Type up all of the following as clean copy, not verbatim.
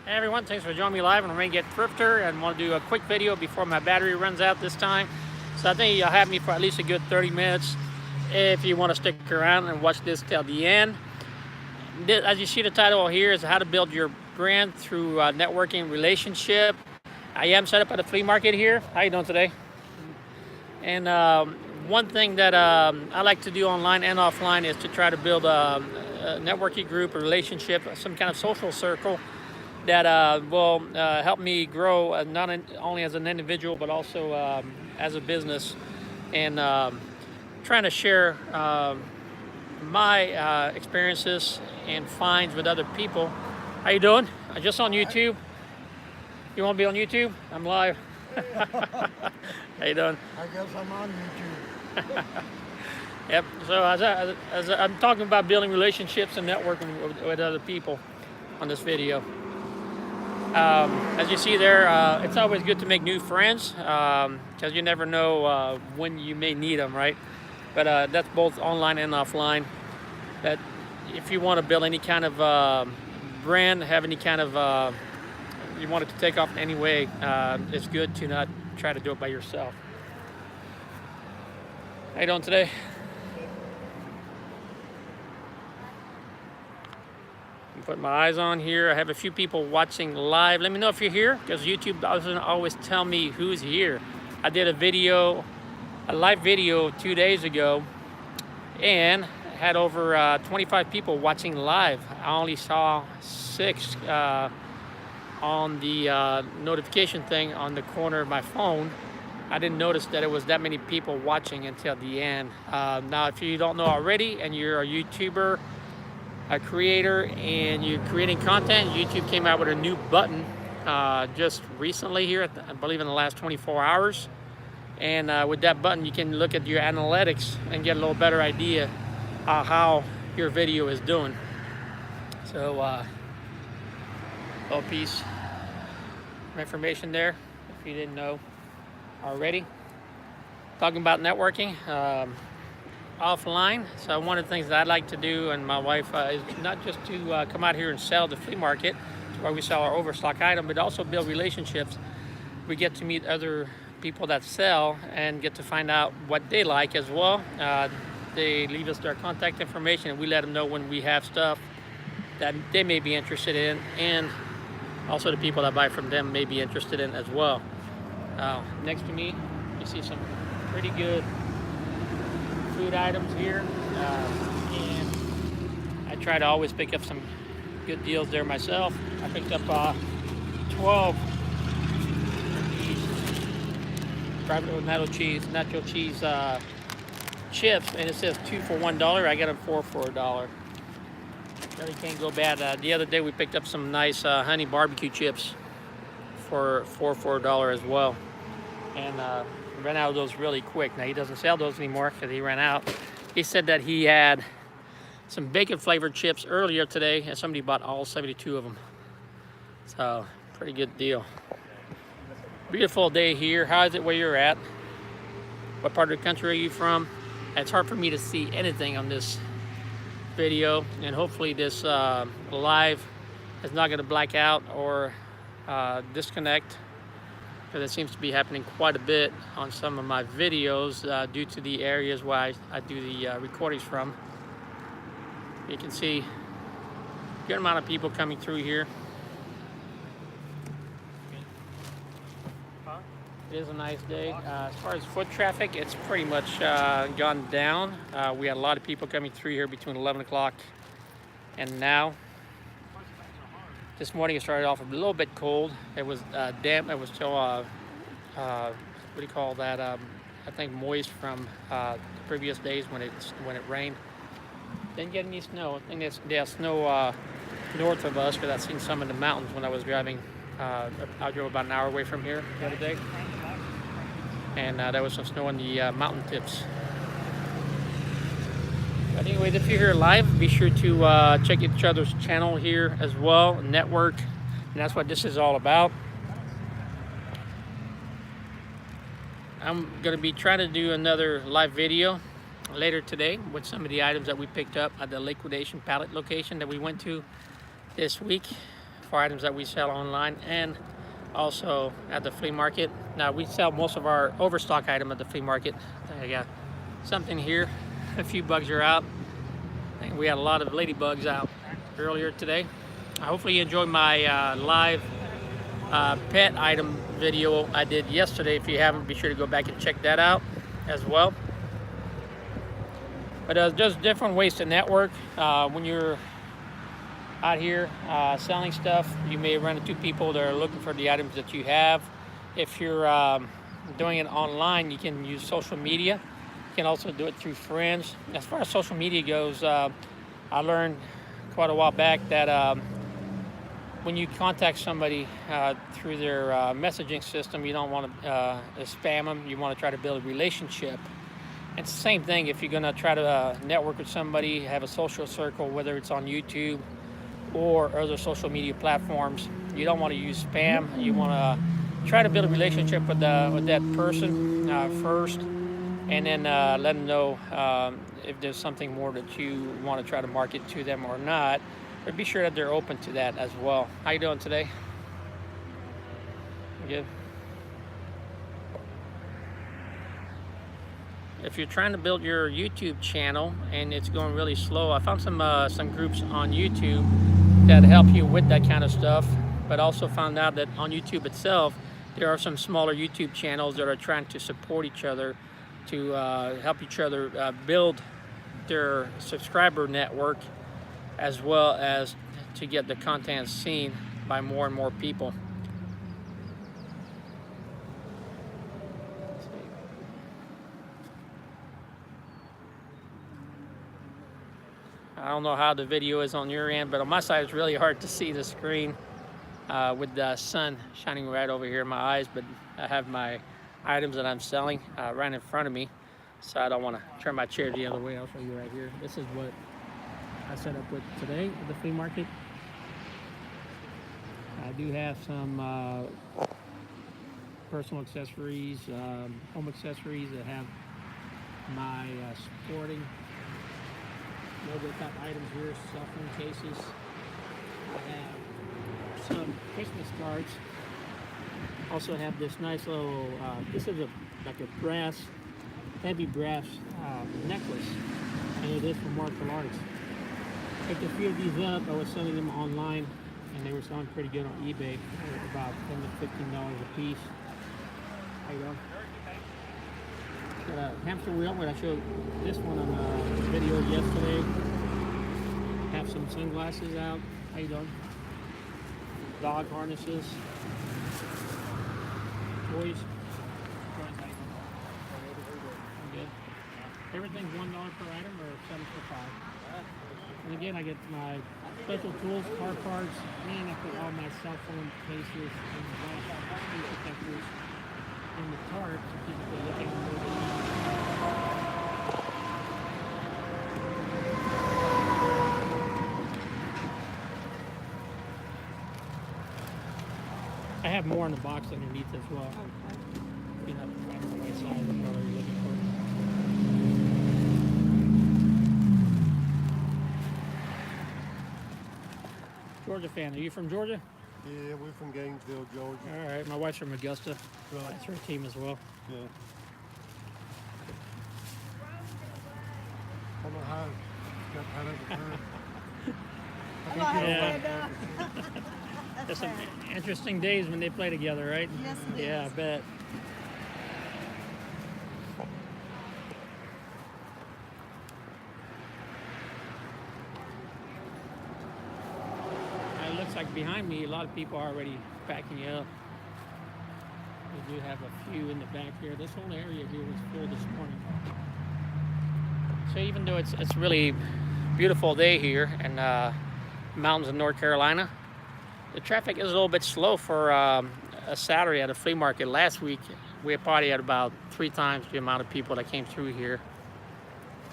Hey everyone, thanks for joining me live on Renegade Thrifter, and want to do a quick video before my battery runs out this time. So I think you'll have me for at least a good 30 minutes if you want to stick around and watch this till the end. As you see, the title here is how to build your brand through networking relationship. I am set up at a flea market here. How you doing today? And one thing that I like to do online and offline is to try to build a networking group, a relationship, some kind of social circle that will help me grow not only as an individual but also as a business, and trying to share my experiences and finds with other people. How you doing? I just on YouTube. You want to be on YouTube? I'm live. How you doing? I guess I'm on YouTube. Yep. So as I'm talking about building relationships and networking with other people on this video. As you see there, it's always good to make new friends because you never know when you may need them, right? But that's both online and offline. That if you want to build any kind of brand, have any kind of you want it to take off in any way, it's good to not try to do it by yourself. How you doing today? Put my eyes on here. I have a few people watching live. Let me know if you're here, because YouTube doesn't always tell me who's here. I did a live video 2 days ago, and had over 25 people watching live. I only saw 6 on the notification thing on the corner of my phone. I didn't notice that it was that many people watching until the end. Now, if you don't know already and you're a YouTuber, a creator, and you're creating content, YouTube came out with a new button just recently here, I believe in the last 24 hours. And with that button, you can look at your analytics and get a little better idea how your video is doing. So, little piece of information there, if you didn't know already. Talking about networking. Offline. So one of the things that I like to do, and my wife, is not just to come out here and sell the flea market where we sell our overstock item, but also build relationships. We get to meet other people that sell and get to find out what they like as well. They leave us their contact information, and we let them know when we have stuff that they may be interested in, and also the people that buy from them may be interested in as well. Next to me, you see some pretty good food items here, and I try to always pick up some good deals there myself. I picked up 12 nacho cheese chips, and it says 2 for $1. I got them 4 for $1. Really can't go bad. The other day we picked up some nice honey barbecue chips for $4 as well, and ran out of those really quick. Now, he doesn't sell those anymore because he ran out. He said that he had some bacon flavored chips earlier today, and somebody bought all 72 of them. So, pretty good deal. Beautiful day here. How is it where you're at? What part of the country are you from? It's hard for me to see anything on this video, and hopefully this live is not going to black out or disconnect, because it seems to be happening quite a bit on some of my videos due to the areas where I do the recordings from. You can see a good amount of people coming through here. It is a nice day. As far as foot traffic, it's pretty much gone down. We had a lot of people coming through here between 11 o'clock and now. This morning it started off a little bit cold. It was damp. It was still, what do you call that? I think moist from the previous days when it rained. Didn't get any snow. I think there's snow north of us, because I've seen some in the mountains when I was driving. I drove about an hour away from here the other day, and there was some snow on the mountain tips. But anyway, if you're here live, be sure to check each other's channel here as well, network, and that's what this is all about. I'm going to be trying to do another live video later today with some of the items that we picked up at the liquidation pallet location that we went to this week for items that we sell online and also at the flea market. Now we sell most of our overstock item at the flea market. I got something here. A few bugs are out. I think we had a lot of ladybugs out earlier today. Hopefully you enjoyed my live pet item video I did yesterday. If you haven't, be sure to go back and check that out as well. But just different ways to network. When you're out here selling stuff, you may run into people that are looking for the items that you have. If you're doing it online, you can use social media. You can also do it through friends. As far as social media goes, I learned quite a while back that when you contact somebody through their messaging system, you don't want to spam them. You want to try to build a relationship. It's the same thing if you're going to try to network with somebody, have a social circle, whether it's on YouTube or other social media platforms. You don't want to use spam. You want to try to build a relationship with that person first, and then let them know if there's something more that you want to try to market to them or not. But be sure that they're open to that as well. How you doing today? Good. If you're trying to build your YouTube channel and it's going really slow, I found some groups on YouTube that help you with that kind of stuff, but also found out that on YouTube itself, there are some smaller YouTube channels that are trying to support each other to help each other build their subscriber network, as well as to get the content seen by more and more people. I don't know how the video is on your end, but on my side it's really hard to see the screen with the sun shining right over here in my eyes, but I have my items that I'm selling right in front of me, so I don't want to turn my chair the other way. I'll show you right here. This is what I set up with today at the flea market. I do have some personal accessories, home accessories that have my sporting logo type items here, cell phone cases. I have some Christmas cards. Also have this nice little, this is like a brass, heavy brass necklace, and it is from martial arts. Picked a few of these up. I was selling them online, and they were selling pretty good on eBay, about $10 to $15 a piece. There you go. Got a hamster wheel, where I showed this one on a video yesterday. Have some sunglasses out. How you doing? Dog harnesses. Toys. Good. Everything's $1 per item or $7 for $5. And again, I get my special tools, car parts, and I put all my cell phone cases and screen protectors in the cart so people can look at them. I have more in the box underneath as well. You know, right on the right side of the color you're looking for. Georgia fan. Are you from Georgia? Yeah, we're from Gainesville, Georgia. All right. My wife's from Augusta. Right. That's her team as well. Yeah. I don't know how that occurred. Yeah. There's some interesting days when they play together, right? Yes, it Yeah, is. I bet. It looks like behind me, a lot of people are already packing up. We do have a few in the back here. This whole area here was full this morning. So even though it's really beautiful day here in mountains of North Carolina, the traffic is a little bit slow for a Saturday at a flea market. Last week, we probably had about 3 times the amount of people that came through here.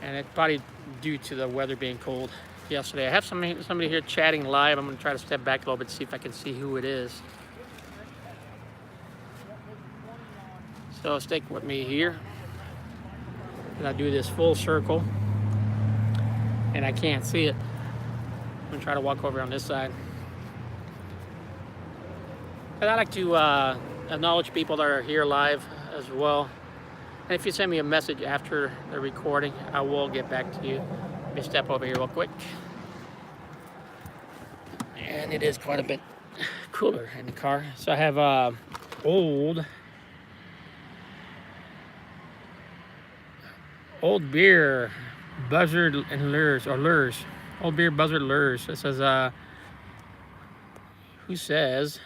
And it's probably due to the weather being cold yesterday. I have somebody here chatting live. I'm going to try to step back a little bit, see if I can see who it is. So stick with me here. And I do this full circle. And I can't see it. I'm going to try to walk over on this side. But I like to acknowledge people that are here live as well. And if you send me a message after the recording, I will get back to you. Let me step over here real quick. And it is quite a bit cooler in the car. So I have old beer buzzard and lures. Old beer buzzard lures. It says, who says,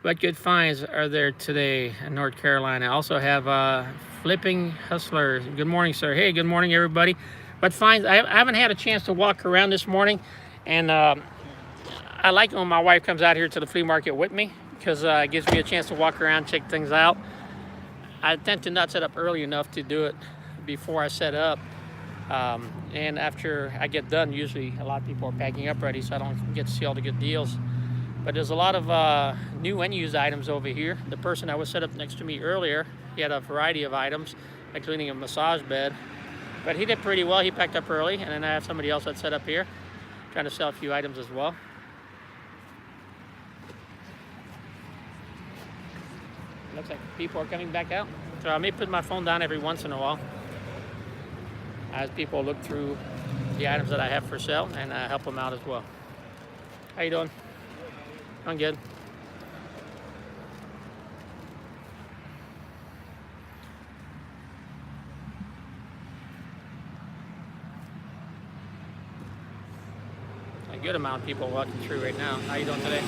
what good finds are there today in North Carolina? I also have Flipping Hustler. Good morning, sir. Hey, good morning, everybody. What finds? I haven't had a chance to walk around this morning, and I like when my wife comes out here to the flea market with me because it gives me a chance to walk around, check things out. I tend to not set up early enough to do it before I set up. And after I get done, usually a lot of people are packing up ready, so I don't get to see all the good deals. But there's a lot of new and used items over here. The person that was set up next to me earlier, he had a variety of items, including a massage bed. But he did pretty well. He packed up early, and then I have somebody else that's set up here, trying to sell a few items as well. Looks like people are coming back out. So I may put my phone down every once in a while as people look through the items that I have for sale and help them out as well. How you doing? I'm good. A good amount of people walking through right now. How you doing today?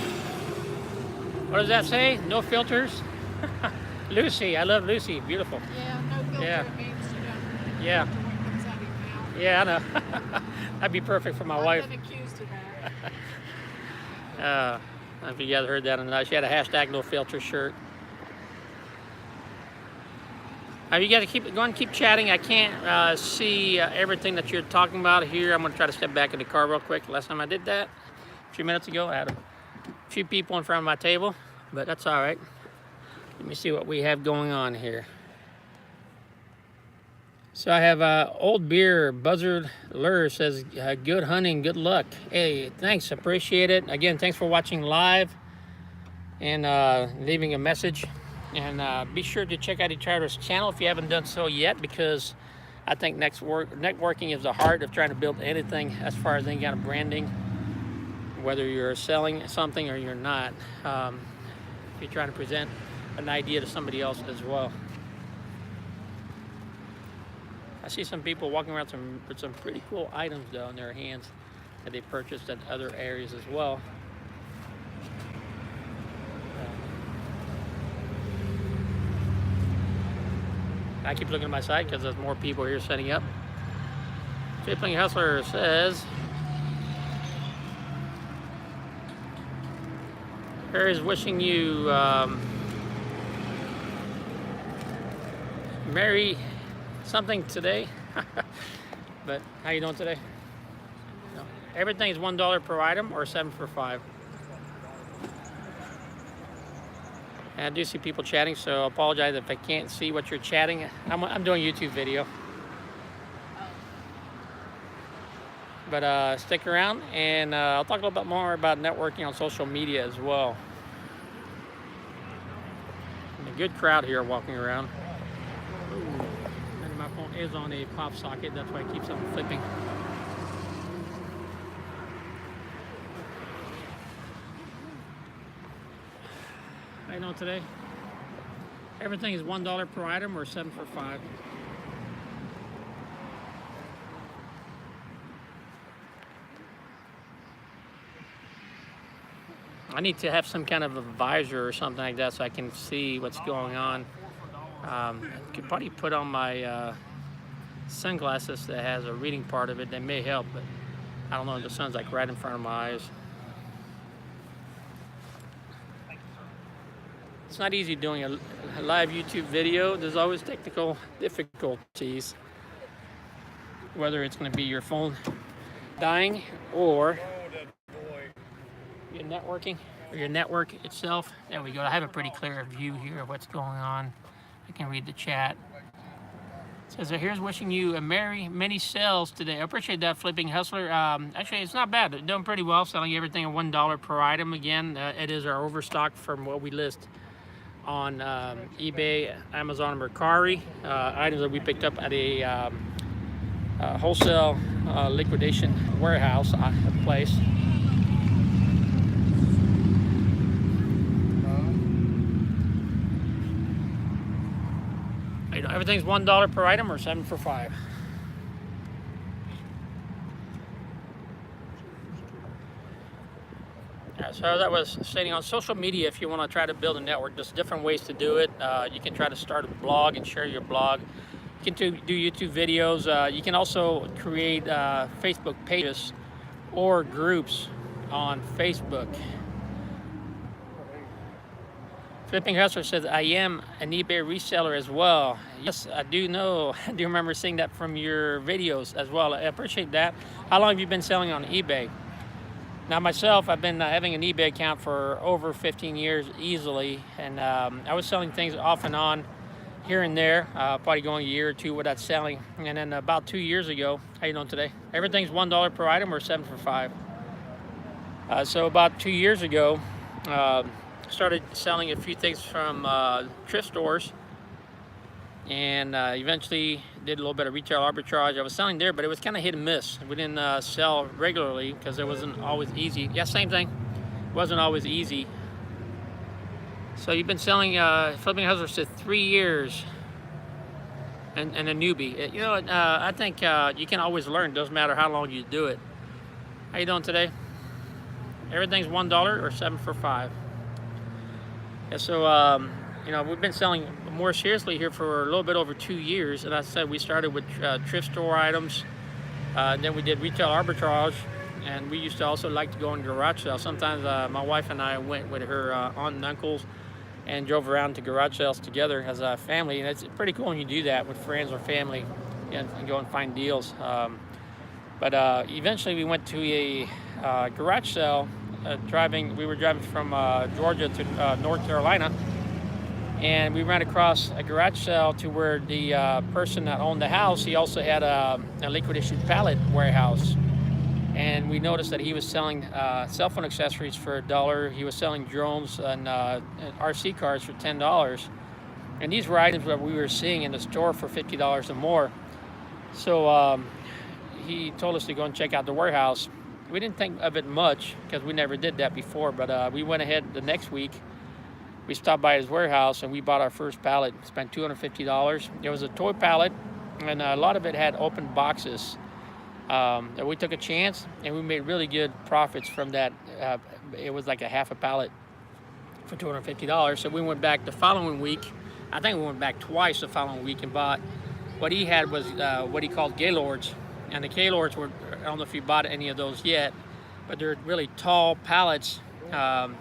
What does that say? No filters? Lucy, I love Lucy. Beautiful. Yeah, no filter Yeah. means you don't Yeah. filter what comes out of your mouth. Yeah, I know. That'd be perfect for my wife. I've been accused of that. I don't know if you guys heard that or not. She had a hashtag no filter shirt. You got to keep going, keep chatting. I can't see everything that you're talking about here. I'm going to try to step back in the car real quick. Last time I did that, a few minutes ago, I had a few people in front of my table, but that's all right. Let me see what we have going on here. So I have Old Beer Buzzard Lure says, good hunting, good luck. Hey, thanks, appreciate it. Again, thanks for watching live and leaving a message. And be sure to check out eTrailer's channel if you haven't done so yet, because I think networking is the heart of trying to build anything as far as any kind of branding, whether you're selling something or you're not. If you're trying to present an idea to somebody else as well. I see some people walking around with some pretty cool items though in their hands that they purchased at other areas as well. I keep looking at my side because there's more people here setting up. Flipping Hustler says, Harry's wishing you Merry something today. But how you doing today? No. Everything is $1 per item or 7 for 5. And I do see people chatting, so I apologize if I can't see what you're chatting. I'm doing a YouTube video. But stick around, and I'll talk a little bit more about networking on social media as well. And a good crowd here walking around. Ooh. And my phone is on a pop socket, that's why it keeps on flipping. How you doing today? Everything is $1 per item or 7 for 5. I need to have some kind of a visor or something like that so I can see what's going on. I could probably put on my sunglasses that has a reading part of it that may help, but I don't know, the sun's like right in front of my eyes. It's not easy doing a live YouTube video. There's always technical difficulties, whether it's going to be your phone dying or your networking or your network itself. There we go. I have a pretty clear view here of what's going on. I can read the chat. Says, here's wishing you a merry many sales today. I appreciate that, Flipping Hustler. Actually, it's not bad. They're doing pretty well, selling everything at $1 per item. Again, it is our overstock from what we list on eBay, Amazon, and Mercari. Items that we picked up at a wholesale liquidation warehouse place. You know, everything's $1 per item or 7 for 5. Yeah, so that was stating on social media, if you want to try to build a network, there's different ways to do it. You can try to start a blog and share your blog. You can do YouTube videos. You can also create Facebook pages or groups on Facebook. Flipping Hustler says, I am an eBay reseller as well. Yes, I do know. I do remember seeing that from your videos as well. I appreciate that. How long have you been selling on eBay? Now myself, I've been having an eBay account for over 15 years easily. And I was selling things off and on here and there, probably going a year or two without selling. And then about 2 years ago, how you doing today? Everything's $1 per item or 7 for 5. So about 2 years ago, started selling a few things from thrift stores, and eventually did a little bit of retail arbitrage. I was selling there, but it was kind of hit and miss. We didn't sell regularly because it wasn't always easy. Yeah, same thing. It wasn't always easy. So you've been selling, Flipping Hustler said 3 years, and a newbie. You know, I think you can always learn. Doesn't matter how long you do it. How you doing today? Everything's $1 or 7 for 5. Yeah, so you know, we've been selling more seriously here for a little bit over 2 years, and I said we started with thrift store items, then we did retail arbitrage, and we used to also like to go on garage sales. Sometimes my wife and I went with her aunt and uncles and drove around to garage sales together as a family, and it's pretty cool when you do that with friends or family and go and find deals. But eventually we went to a garage sale. We were driving from Georgia to North Carolina, and we ran across a garage sale to where the person that owned the house, he also had a liquidation pallet warehouse, and we noticed that he was selling cell phone accessories for $1. He was selling drones and RC cars for $10, and these were items that we were seeing in the store for $50 or more. So he told us to go and check out the warehouse. We didn't think of it much because we never did that before, but we went ahead the next week. We stopped by his warehouse and we bought our first pallet, spent $250. It was a toy pallet, and a lot of it had open boxes. We took a chance and we made really good profits from that. It was like a half a pallet for $250. So we went back the following week. I think we went back twice the following week and bought what he had was what he called Gaylords. And the Gaylords were, I don't know if you bought any of those yet, but they're really tall pallets and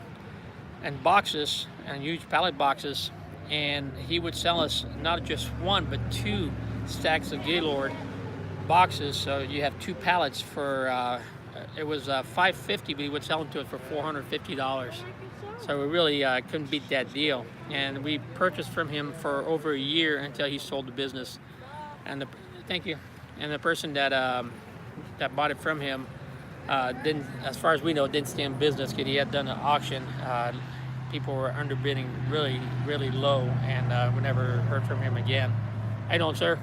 boxes, and huge pallet boxes. And he would sell us not just one, but 2 stacks of Gaylord boxes. So you have 2 pallets for, it was $550, but he would sell them to us for $450. So we really couldn't beat that deal. And we purchased from him for over a year until he sold the business. And thank you. And the person that that bought it from him didn't, as far as we know, didn't stay in business because he had done an auction. People were underbidding really, really low, and we never heard from him again. How you doing, sir?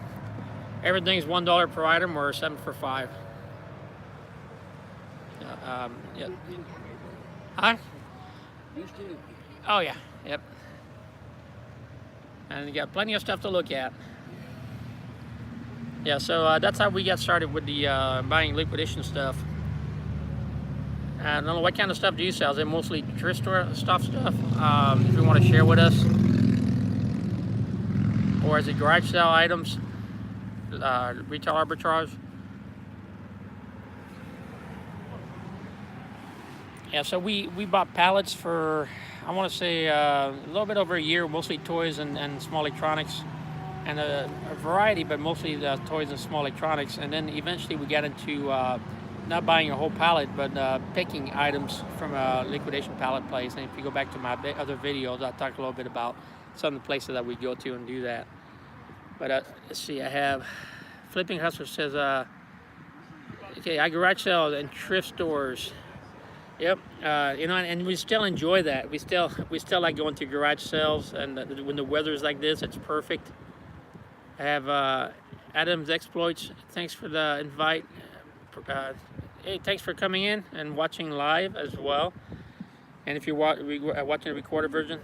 Everything's $1 per item or 7 for 5. Yeah. Huh? Oh yeah. Yep. And you got plenty of stuff to look at. Yeah, so that's how we got started with the buying liquidation stuff. I don't know, what kind of stuff do you sell? Is it mostly thrift store stuff? If you want to share with us, or is it garage sale items, retail arbitrage? Yeah, so we bought pallets for, I want to say a little bit over a year, mostly toys and small electronics. And a variety, but mostly toys and small electronics. And then eventually we got into not buying a whole pallet, but picking items from a liquidation pallet place. And if you go back to my other videos, I'll talk a little bit about some of the places that we go to and do that. But let's see, I have Flipping Hustler says, okay, I garage sales and thrift stores. Yep, you know, and we still enjoy that. We still like going to garage sales, and when the weather is like this, it's perfect. I have Adam's Exploits. Thanks for the invite. Hey, thanks for coming in and watching live as well. And if you're watching the recorded version,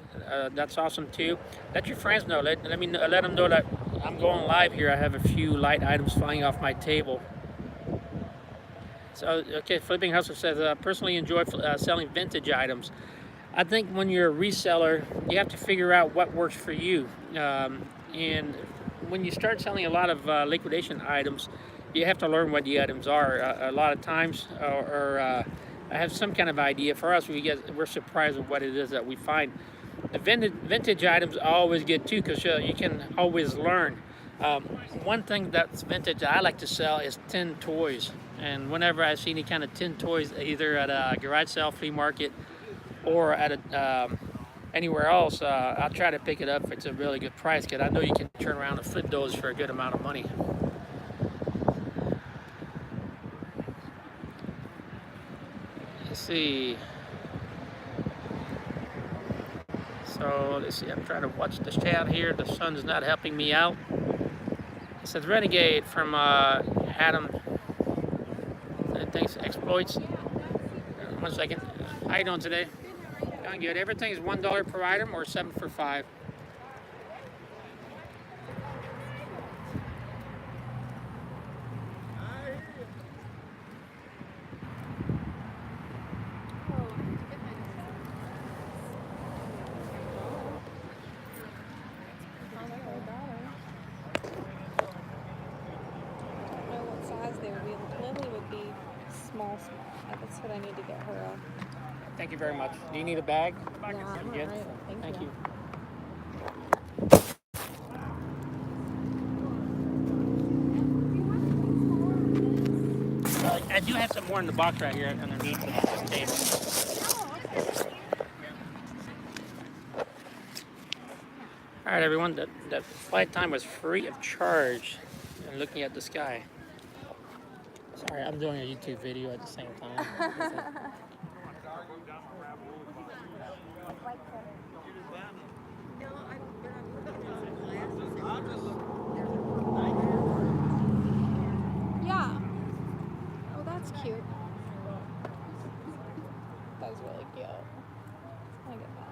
that's awesome too. Let your friends know. Let them know that I'm going live here. I have a few light items flying off my table. So, okay, Flipping Hustler says, personally enjoy selling vintage items. I think when you're a reseller, you have to figure out what works for you. And when you start selling a lot of liquidation items, you have to learn what the items are. A lot of times, I have some kind of idea. For us, we're surprised with what it is that we find. The vintage items I always get too, because you can always learn. One thing that's vintage I like to sell is tin toys. And whenever I see any kind of tin toys, either at a garage sale, flea market, or at anywhere else, I'll try to pick it up if it's a really good price, because I know you can turn around and flip those for a good amount of money. Let's see. So let's see. I'm trying to watch the chat here. The sun's not helping me out. It says Renegade from Adam. Thanks, Exploits. 1 second. How you doing today? Doing good. Everything's $1 per item or 7 for 5. That's what I need to get her a. Thank you very much. Do you need a bag? No, I'm Good? all right. Thank you. I do have some more in the box right here underneath the table. All right, everyone. That flight time was free of charge. And looking at the sky. Sorry, I'm doing a YouTube video at the same time. Yeah. Oh, that's cute. That was really cute. I get that.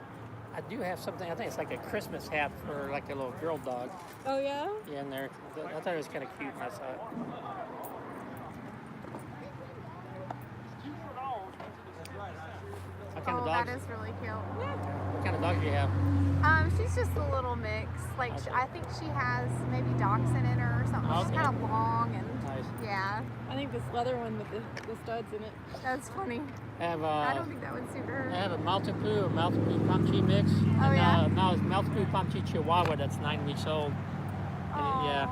I do have something. I think it's like a Christmas hat for like a little girl dog. Oh yeah? Yeah, in there. I thought it was kind of cute when I saw it. What kind of Oh, dogs? that is really cute. What kind of dog do you have? She's just a little mix. Like, I think she has maybe dachshund in her or something. She's Okay. kind of long and Nice. yeah, I think this leather one with the studs in it. that's funny. I have I don't think that would suit her. I have a Maltipoo Pomchi mix. Oh, And, yeah? now it's Maltipoo Pomchi Chihuahua that's 9 weeks old. Aw. Yeah.